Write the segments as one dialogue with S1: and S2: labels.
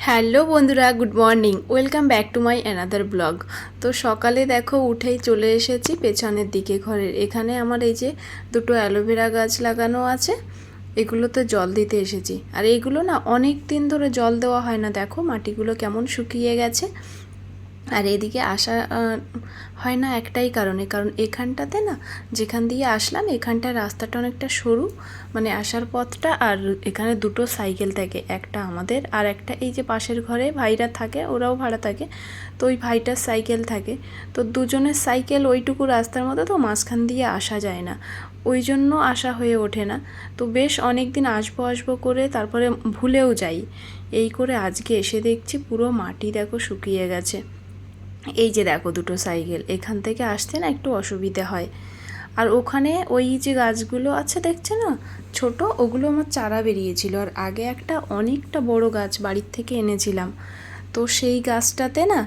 S1: Hello বন্ধুরা, good morning, welcome back to my another blog. তো সকালে দেখো উঠেই চলে এসেছি পেছনের দিকে ঘরের। এখানে আমার এই যে দুটো অ্যালোভেরা গাছ লাগানো আছে, এগুলোতে জল দিতে এসেছি। আর এইগুলো না অনেক দিন ধরে জল দেওয়া হয় না, দেখো মাটিগুলো কেমন শুকিয়ে গেছে। আর এদিকে আসা হয় না একটাই কারণে, কারণ এখানটাতে না যেখান দিয়ে আসলাম এখানটা রাস্তাটা অনেকটা সরু, মানে আসার পথটা। আর এখানে দুটো সাইকেল থাকে, একটা আমাদের আর একটা এই যে পাশের ঘরে ভাইরা থাকে, ওরাও ভাড়া থাকে। তো ওই ভাইটার সাইকেল থাকে, তো দুজনের সাইকেল ওইটুকু রাস্তার মধ্যে, তো মাঝখান দিয়ে আসা যায় না, ওই জন্য আসা হয়ে ওঠে না। তো বেশ অনেক দিন আসবো আসবো করে তারপরে ভুলেও যাই। এই করে আজকে এসে দেখছি পুরো মাটি দেখো শুকিয়ে গেছে। এই যে দেখো দুটো সাইকেল, এখান থেকে আসতে না একটু অসুবিধে হয়। আর ওখানে ওই যে গাছগুলো আছে দেখছে না ছোট, ওগুলো আমার চারা বেরিয়েছিল। আর আগে একটা অনেকটা বড় গাছ বাড়ির থেকে এনেছিলাম, তো সেই গাছটাতে না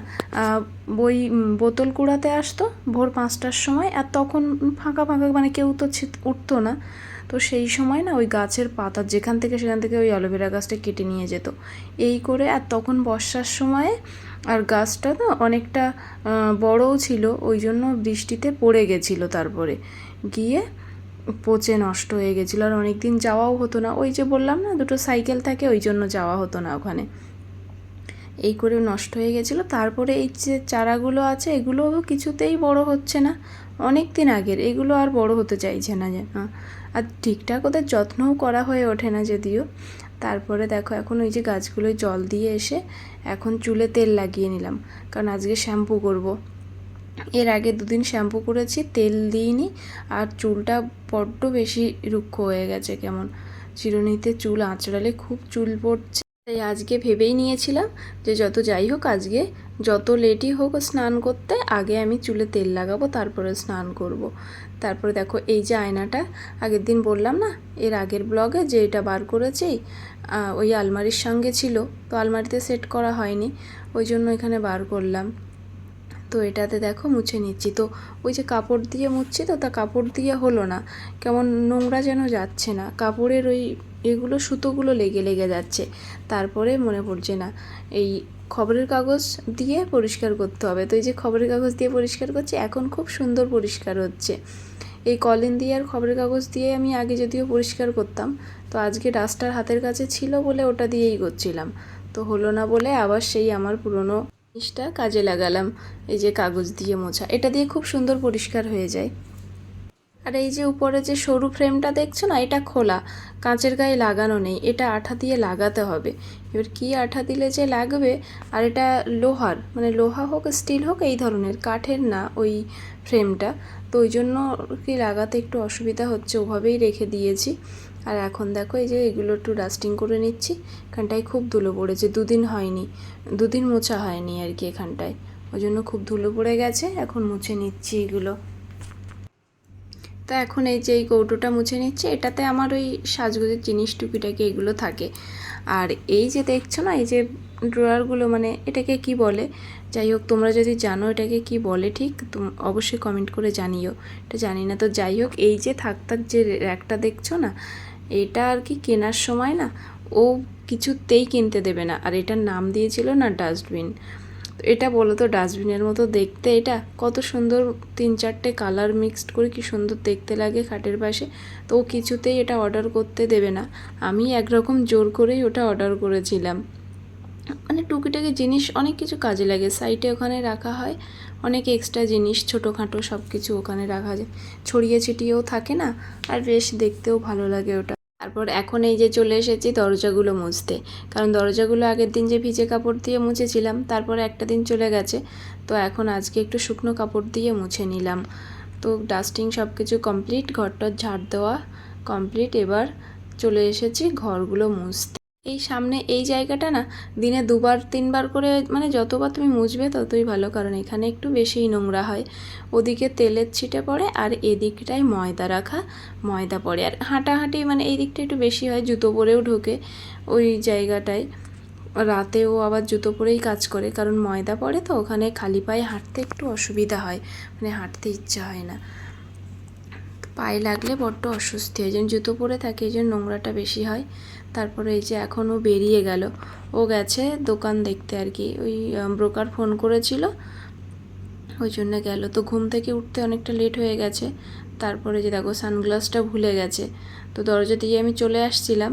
S1: ওই বোতল কুড়াতে আসতো ভোর 5টার সময়। আর তখন ফাঁকা ফাঁকা, মানে কেউ তো উঠতো না। তো সেই সময় না ওই গাছের পাতা যেখান থেকে সেখান থেকে ওই অ্যালোভেরা গাছটা কেটে নিয়ে যেত এই করে। আর তখন বর্ষার সময়ে, আর গাছটা না অনেকটা বড়ও ছিল, ওই জন্য বৃষ্টিতে পড়ে গেছিলো, তারপরে গিয়ে পচে নষ্ট হয়ে গেছিলো। আর অনেক দিন যাওয়াও হতো না, ওই যে বললাম না দুটো সাইকেল থাকে, ওই জন্য যাওয়া হতো না ওখানে। এই করে নষ্ট হয়ে গেছিলো। তারপরে এই যে চারাগুলো আছে এগুলো কিছুতেই বড় হচ্ছে না, অনেক দিন আগের, এগুলো আর বড় হতে চাইছে না যেন। আর ঠিকঠাক ওদের যত্নও করা হয়ে ওঠে না যদিও। তারপরে দেখো এখন ওই যে গাছগুলোয় জল দিয়ে এসে এখন চুলে তেল লাগিয়ে নিলাম, কারণ আজকে শ্যাম্পু করব। এর আগে 2 দিন শ্যাম্পু করেছি, তেল দিইনি। আর চুলটা বড্ড বেশি রুক্ষ হয়ে গেছে, কেমন চিরুনিতে চুল আঁচড়ালে খুব চুল পড়ছে। তাই আজকে ভেবেই নিয়েছিলাম যে যত যাই হোক, আজকে যত লেটই হোক স্নান করতে, আগে আমি চুলে তেল লাগাবো, তারপরে স্নান করব। তারপরে দেখো এই যে আয়নাটা, আগের দিন বললাম না এর আগের ব্লগে যে এটা বার করেছি, ওই আলমারির সঙ্গে ছিল, তো আলমারিতে সেট করা হয়নি, ওই জন্য এখানে বার করলাম। তো এটাতে দেখো মুছে নিচ্ছি। তো ওই যে কাপড় দিয়ে মুছছি, তো তা কাপড় দিয়ে হলো না, কেমন নোংরা যেন যাচ্ছে না, কাপড়ের ওই এগুলো সুতোগুলো লেগে লেগে যাচ্ছে। তারপরে মনে পড়ছে না এই খবরের কাগজ দিয়ে পরিষ্কার করতে হবে। তো এই যে খবরের কাগজ দিয়ে পরিষ্কার করছি, এখন খুব সুন্দর পরিষ্কার হচ্ছে। এই কলিন দিয়ে আর খবরের কাগজ দিয়ে আমি আগে যদিও পরিষ্কার করতাম, তো আজকে ডাস্টার হাতের কাছে ছিল বলে ওটা দিয়েই করছিলাম, তো হলো না বলে আবার সেই আমার পুরনো জিনিসটা কাজে লাগালাম। এই যে কাগজ দিয়ে মোছা, এটা দিয়ে খুব সুন্দর পরিষ্কার হয়ে যায়। আর এই যে উপরে যে সরু ফ্রেমটা দেখছো না, এটা খোলা, কাঁচের গায়ে লাগানো নেই, এটা আঠা দিয়ে লাগাতে হবে। এবার কি আঠা দিলে যে লাগবে, আর এটা লোহার, মানে লোহা হোক স্টিল হোক, এই ধরনের, কাঠের না ওই ফ্রেমটা, তো ওই জন্য কি লাগাতে একটু অসুবিধা হচ্ছে, ওভাবেই রেখে দিয়েছি। আর এখন দেখো এই যে এগুলো একটু ডাস্টিং করে নিচ্ছি, এখানটায় খুব ধুলো পড়েছে, 2 দিন হয়নি, 2 দিন মোছা হয়নি আর কি এখানটায়, ওই জন্য খুব ধুলো পড়ে গেছে, এখন মুছে নিচ্ছি এগুলো। তো এখন এই যে এই কৌটোটা মুছে নিচ্ছে, এটাতে আমার ওই সাজগোজের জিনিস টুকিটাকি এগুলো থাকে। আর এই যে দেখছো না এই যে ড্রয়ারগুলো, মানে এটাকে কি বলে, যাই হোক তোমরা যদি জানো এটাকে কি বলে ঠিক, অবশ্যই কমেন্ট করে জানিও, এটা জানি না। তো যাই হোক এই যে থাক যে র্যাকটা দেখছো না, এটা আর কি কেনার সময় না ও কিছুতেই কিনতে দেবে না, আর এটার নাম দিয়েছিল না ডাস্টবিন। তো এটা বলো তো ডাস্টবিনের মতো দেখতে, এটা কত সুন্দর, 3-4টে কালার মিক্সড করে কি সুন্দর দেখতে লাগে খাটের পাশে। তো ও কিছুতেই এটা অর্ডার করতে দেবে না, আমি একরকম জোর করেই ওটা অর্ডার করেছিলাম। মানে টুকিটাকি জিনিস অনেক কিছু কাজে লাগে, সাইডে ওখানে রাখা হয় অনেক এক্সট্রা জিনিস, ছোটোখাটো সব কিছু ওখানে রাখা যায়, ছড়িয়ে ছিটিয়েও থাকে না, আর বেশ দেখতেও ভালো লাগে ওটা। তারপর এখন এই যে চলে এসেছি দরজাগুলো মুছতে, কারণ দরজাগুলো আগের দিন যে ভিজে কাপড় দিয়ে মুছেছিলাম, তারপরে একটা দিন চলে গেছে, তো এখন আজকে একটু শুকনো কাপড় দিয়ে মুছে নিলাম। তো ডাস্টিং সব কিছু কমপ্লিট, ঘরটার ঝাড় দেওয়া কমপ্লিট, এবার চলে এসেছি ঘরগুলো মুছতে। এই সামনে এই জায়গাটা না দিনে 2-3বার করে, মানে যতবার তুমি মুছবে ততই ভালো, কারণ এখানে একটু বেশিই নোংরা হয়, ওদিকে তেলের ছিটে পড়ে আর এদিকটায় ময়দা রাখা, ময়দা পড়ে, আর হাঁটাহাঁটি মানে এই দিকটা একটু বেশি হয়, জুতো পরেও ঢোকে ওই জায়গাটায়, রাতেও আবার জুতো পরেই কাজ করে, কারণ ময়দা পড়ে, তো ওখানে খালি পায়ে হাঁটতে একটু অসুবিধা হয়, মানে হাঁটতে ইচ্ছা হয় না। পায়ে লাগলে বড্ড অস্বস্তি হয়, যেন জুতো পরে থাকে, এই জন্য নোংরাটা বেশি হয়। তারপরে এই যে এখন ও বেরিয়ে গেল, ও গেছে দোকান দেখতে আর কি, ওই ব্রোকার ফোন করেছিল ওই জন্য গেল। তো ঘুম থেকে উঠতে অনেকটা লেট হয়ে গেছে। তারপরে যে দেখো সানগ্লাসটা ভুলে গেছে, তো দরজা দিয়ে আমি চলে আসছিলাম,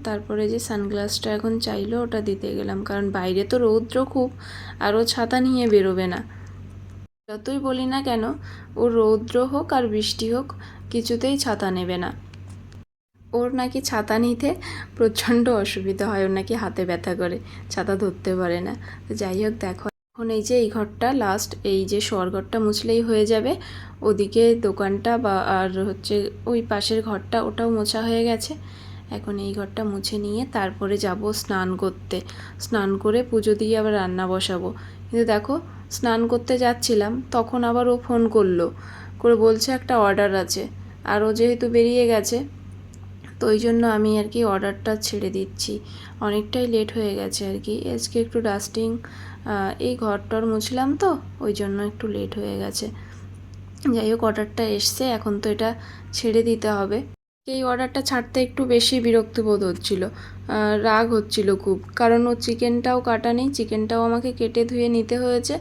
S1: তারপরে যে সানগ্লাসটা এখন চাইলো, ওটা দিতে গেলাম, কারণ বাইরে তো রৌদ্র খুব, আর ও ছাতা নিয়ে বেরোবে না। যতই বলি না কেন, ও রৌদ্র হোক আর বৃষ্টি হোক কিছুতেই ছাতা নেবে না। ওর নাকি ছাতা নিতে প্রচণ্ড অসুবিধা হয়, ওর নাকি হাতে ব্যথা করে, ছাতা ধরতে পারে না। তো যাই হোক দেখো, এখন এই যে এই ঘরটা লাস্ট, এই যে শোয়ারঘরটা মুছলেই হয়ে যাবে। ওদিকে দোকানটা বা আর হচ্ছে ওই পাশের ঘরটা, ওটাও মোছা হয়ে গেছে। এখন এই ঘরটা মুছে নিয়ে তারপরে যাব স্নান করতে, স্নান করে পুজো দিয়ে আবার রান্না বসাবো। কিন্তু দেখো স্নান করতে যাচ্ছিলাম, তখন আবার ও ফোন করে বলছে একটা অর্ডার আছে, আর ও যেহেতু বেরিয়ে গেছে, তো ওই জন্য আমি আর কি অর্ডারটা ছেড়ে দিচ্ছি। অনেকটাই লেট হয়ে গেছে আর কি, আজকে একটু ডাস্টিং, এই ঘরটর মুছলাম, তো ওই জন্য একটু লেট হয়ে গেছে। যাই হোক অর্ডারটা এসছে, এখন তো এটা ছেড়ে দিতে হবে। এই অর্ডারটা ছাড়তে একটু বেশি বিরক্তি বোধ হচ্ছিল, রাগ হচ্ছিল খুব, কারণ ও চিকেনটাও কাটা নেই, চিকেনটাও আমাকে কেটে ধুয়ে নিতে হয়েছে।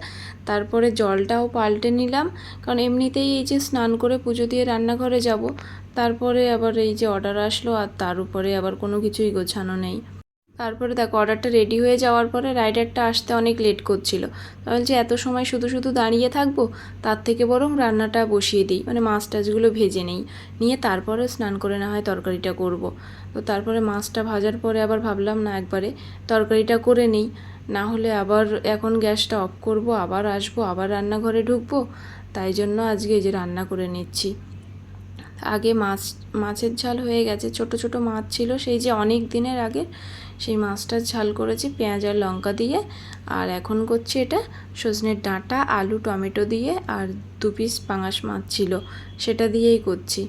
S1: তারপরে জলটাও পাল্টে নিলাম, কারণ এমনিতেই এই যে স্নান করে পুজো দিয়ে রান্নাঘরে যাব, তারপরে আবার এই যে অর্ডার আসলো, আর তার উপরে আবার কোনো কিছুই গোছানো নেই। তারপরে দেখো অর্ডারটা রেডি হয়ে যাওয়ার পরে রাইডারটা আসতে অনেক লেট করছিল, বলছে এত সময় শুধু শুধু দাঁড়িয়ে থাকবো, তার থেকে বরং রান্নাটা বসিয়ে দিই, মানে মাছ টাছগুলো ভেজে নেই, নিয়ে তারপরে স্নান করে না হয় তরকারিটা করব। তো তারপরে মাছটা ভাজার পরে আবার ভাবলাম না একবারে তরকারিটা করে নিই, না হলে আবার এখন গ্যাসটা অফ করব, আবার আসবো, আবার রান্নাঘরে ঢুকবো, তাই জন্য আজকে এই যে রান্না করে নিচ্ছি। আগে মাছের ঝাল হয়ে গেছে, ছোট ছোট মাছ ছিল সেই যে অনেক দিনের আগে, সেই মাছটার ঝাল করেছি পেঁয়াজ আর লঙ্কা দিয়ে। আর এখন করছি এটা সজনের ডাঁটা, আলু, টমেটো দিয়ে, আর 2 পিস পাঙাশ মাছ ছিল সেটা দিয়েই করছি।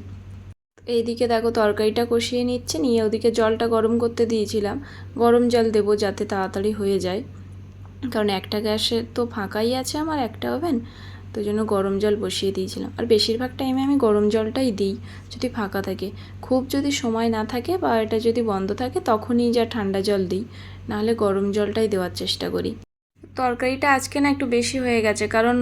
S1: এইদিকে দেখো তরকারিটা কষিয়ে নিচ্ছে, নিয়ে ওদিকে জলটা গরম করতে দিয়েছিলাম, গরম জল দেবো যাতে তাড়াতাড়ি হয়ে যায়, কারণ একটা গ্যাসে তো ফাঁকাই আছে আমার, একটা ওভেন, তো জন্য গরম জল বসিয়ে দিয়েছিলাম। আর বেশিরভাগ টাইমে আমি গরম জলটাই দিই যদি ফাঁকা থাকে, খুব যদি সময় না থাকে বা এটা যদি বন্ধ থাকে তখনই যা ঠান্ডা জল দিই, নাহলে গরম জলটাই দেওয়ার চেষ্টা করি। তরকারিটা আজকে না একটু বেশি হয়ে গেছে, কারণ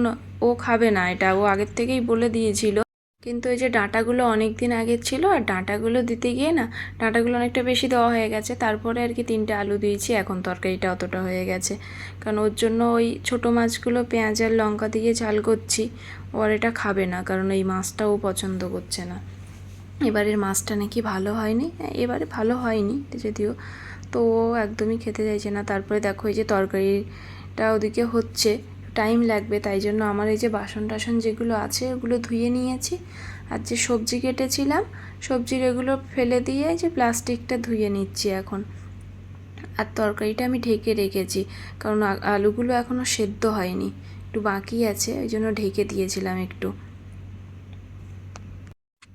S1: ও খাবে না এটা, ও আগের থেকেই বলে দিয়েছিল, কিন্তু এই যে ডাঁটাগুলো অনেক দিন আগের ছিল, আর ডাঁটাগুলো দিতে গিয়ে না ডাঁটাগুলো অনেকটা বেশি দেওয়া হয়ে গেছে, তারপরে আর কি 3টে আলু দিয়েছি, এখন তরকারিটা অতটা হয়ে গেছে, কারণ ওর জন্য ওই ছোটো মাছগুলো পেঁয়াজ আর লঙ্কা দিয়ে ঝাল করছি, ও আর এটা খাবে না, কারণ এই মাছটাও পছন্দ করছে না। এবারের মাছটা নাকি ভালো হয়নি, এবারে ভালো হয়নি যদিও, তো ও একদমই খেতে চাইছে না। তারপরে দেখো এই যে তরকারিটা ওদিকে হচ্ছে, টাইম লাগবে, তাই জন্য আমার এই যে বাসন টাসন যেগুলো আছে ওগুলো ধুয়ে নিয়েছি, আর যে সবজি কেটেছিলাম সবজির এগুলো ফেলে দিয়ে যে প্লাস্টিকটা ধুয়ে নিচ্ছি এখন। আর তরকারিটা আমি ঢেকে রেখেছি, কারণ আলুগুলো এখনও সেদ্ধ হয়নি, একটু বাকি আছে, ওই জন্য ঢেকে দিয়েছিলাম একটু।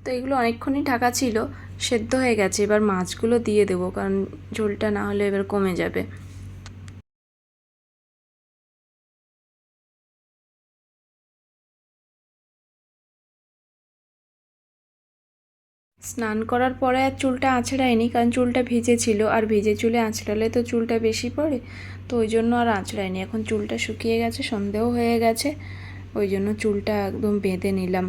S1: তো এগুলো অনেকক্ষণই ঢাকা ছিল, সেদ্ধ হয়ে গেছে, এবার মাছগুলো দিয়ে দেবো, কারণ ঝোলটা না হলে এবার কমে যাবে। স্নান করার পরে আর চুলটা আঁচড়ায়নি, কারণ চুলটা ভিজে ছিল, আর ভিজে চুলে আঁচড়ালে তো চুলটা বেশি পড়ে, তো ওই জন্য আর আঁচড়ায়নি। এখন চুলটা শুকিয়ে গেছে, সন্ধেও হয়ে গেছে, ওই জন্য চুলটা একদম বেঁধে নিলাম।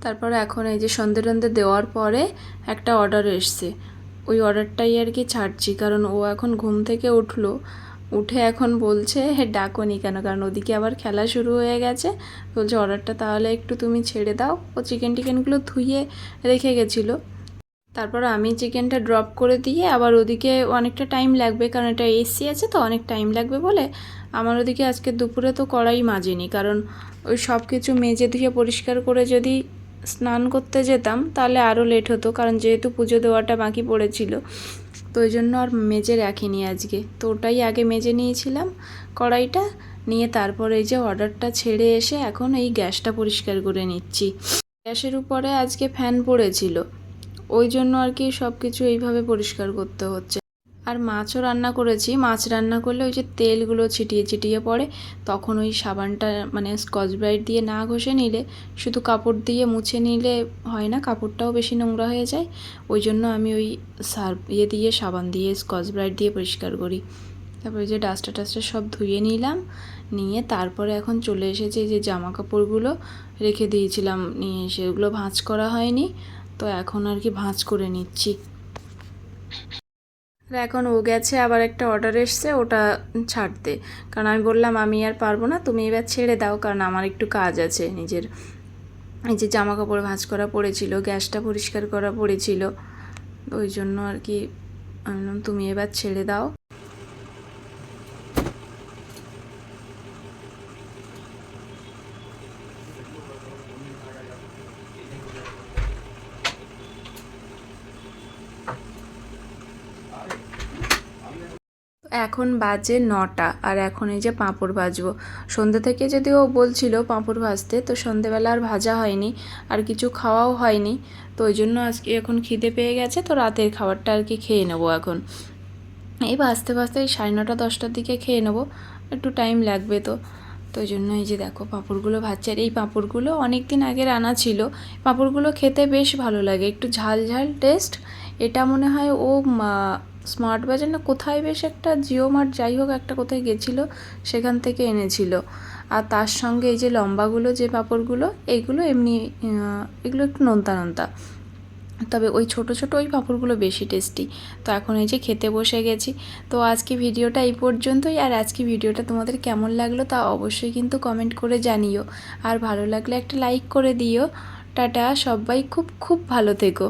S1: তারপরে এখন এই যে সন্ধে টন্ধে দেওয়ার পরে একটা অর্ডার এসছে, ওই অর্ডারটাই আর কি ছাড়ছি, কারণ ও এখন ঘুম থেকে উঠে এখন বলছে ডাকোনি কেন, কারণ ওদিকে আবার খেলা শুরু হয়ে গেছে, বলছে অর্ডারটা তাহলে একটু তুমি ছেড়ে দাও। ও টিকেনগুলো ধুয়ে রেখে গেছিলো, তারপর আমি চিকেনটা ড্রপ করে দিয়ে আবার ওদিকে অনেকটা টাইম লাগবে, কারণ এটা এসি আছে তো অনেক টাইম লাগবে বলে আমার ওদিকে আজকে দুপুরে তো কড়াই মাজেনি, কারণ ওই সব কিছু মেজে ধুয়ে পরিষ্কার করে যদি স্নান করতে যেতাম তাহলে আরও লেট হতো, কারণ যেহেতু পুজো দেওয়াটা বাকি পড়েছিল, তো ওই জন্য আর মেজে রাখিনি আজকে। তো ওটাই আগে মেজে নিয়েছিলাম কড়াইটা, নিয়ে তারপরে এই যে অর্ডারটা ছেড়ে এসে এখন এই গ্যাসটা পরিষ্কার করে নিচ্ছি। গ্যাসের উপরে আজকে ফ্যান পড়েছিল, ওই জন্য আর কি সব কিছু এইভাবে পরিষ্কার করতে হচ্ছে। আর মাছও রান্না করেছি। মাছ রান্না করলে ওই যে তেলগুলো ছিটিয়ে ছিটিয়ে পড়ে, তখন ওই সাবানটা মানে স্কচ ব্রাইট দিয়ে না ঘষে নিলে, শুধু কাপড় দিয়ে মুছে নিলে হয় না, কাপড়টাও বেশি নোংরা হয়ে যায়। ওই জন্য আমি ওই দিয়ে সাবান দিয়ে স্কচ ব্রাইট দিয়ে পরিষ্কার করি। তারপরে যে ডাস্টার টাস্টার সব ধুয়ে নিলাম, নিয়ে তারপরে এখন চলে এসেছে যে জামা কাপড়গুলো রেখে দিয়েছিলাম, নিয়ে সেগুলো ভাঁজ করা হয়নি, তো এখন আর কি ভাঁজ করে নিচ্ছি। এখন ও গেছে, আবার একটা অর্ডার এসছে ওটা ছাড়তে, কারণ আমি বললাম আমি আর পারবো না, তুমি এবার ছেড়ে দাও, কারণ আমার একটু কাজ আছে নিজের। এই যে জামা কাপড় ভাঁজ করা পড়েছিল, গ্যাসটা পরিষ্কার করা পড়েছিল, ওই জন্য আর কি আমি বললাম তুমি এবার ছেড়ে দাও। এখন বাজে 9টা, আর এখন এই যে পাঁপড় ভাজবো। সন্ধ্যে থেকে যদিও বলছিল পাঁপড় ভাজতে, তো সন্ধ্যেবেলা আর ভাজা হয়নি, আর কিছু খাওয়াও হয়নি, তো ওই জন্য আজকে এখন খিদে পেয়ে গেছে, তো রাতের খাবারটা আর কি খেয়ে নেবো এখন। এই ভাজতে ভাজতে 9:30 10টার দিকে খেয়ে নেবো, একটু টাইম লাগবে তো। তো ওই জন্য এই যে দেখো পাঁপড়গুলো ভাজছে। আর এই পাঁপড়গুলো অনেক দিন আগের আনা ছিল, পাঁপড়গুলো খেতে বেশ ভালো লাগে, একটু ঝাল ঝাল টেস্ট। এটা মনে হয় ও স্মার্ট বাজার না কোথায়, বেশ একটা জিও মার্ট যাই হোক একটা কোথায় গেছিলো, সেখান থেকে এনেছিল। আর তার সঙ্গে এই যে লম্বাগুলো যে পাঁপড়গুলো, এইগুলো এমনি এগুলো একটু নোনতা নোনতা, তবে ওই ছোট ছোট ওই পাঁপড়গুলো বেশি টেস্টি। তো এখন এই যে খেতে বসে গেছি। তো আজকে ভিডিওটা এই পর্যন্তই। আর আজকে ভিডিওটা তোমাদের কেমন লাগলো তা অবশ্যই কিন্তু কমেন্ট করে জানিও, আর ভালো লাগলে একটা লাইক করে দিও। টাটা, সবাই খুব খুব ভালো থেকো।